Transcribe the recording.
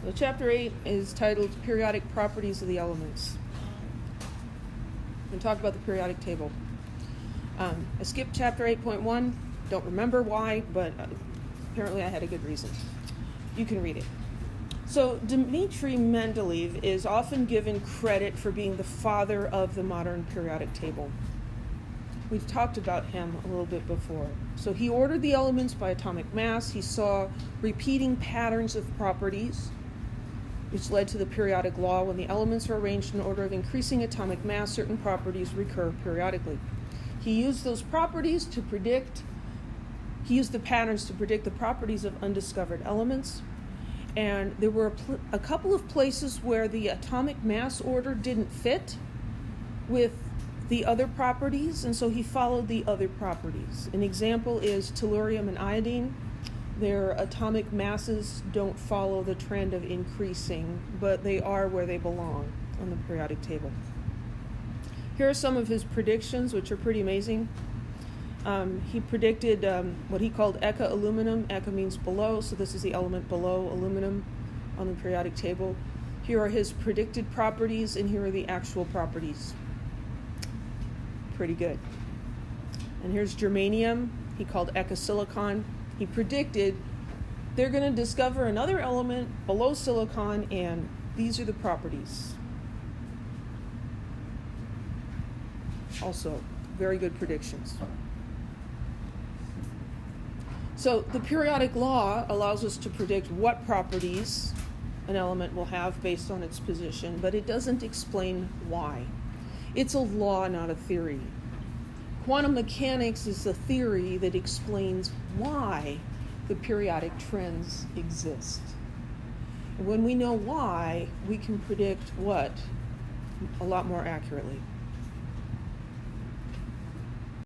So chapter 8 is titled Periodic Properties of the Elements. We'll talk about the periodic table. I skipped chapter 8.1. Don't remember why, but apparently I had a good reason. You can read it. So Dmitri Mendeleev is often given credit for being the father of the modern periodic table. We've talked about him a little bit before. So he ordered the elements by atomic mass. He saw repeating patterns of properties, which led to the periodic law. When the elements are arranged in order of increasing atomic mass, certain properties recur periodically. He used those properties to predict, he used the patterns to predict the properties of undiscovered elements. And there were a couple of places where the atomic mass order didn't fit with the other properties, and so he followed the other properties. An example is tellurium and iodine. Their atomic masses don't follow the trend of increasing, but they are where they belong on the periodic table. Here are some of his predictions, which are pretty amazing. He predicted what he called Eka aluminum. Eka means below, so this is the element below aluminum on the periodic table. Here are his predicted properties, and here are the actual properties. Pretty good. And here's germanium. He called Eka silicon. He predicted they're going to discover another element below silicon, and these are the properties. Also, very good predictions. So the periodic law allows us to predict what properties an element will have based on its position, but it doesn't explain why. It's a law, not a theory. Quantum mechanics is a theory that explains why the periodic trends exist. And when we know why, we can predict what a lot more accurately.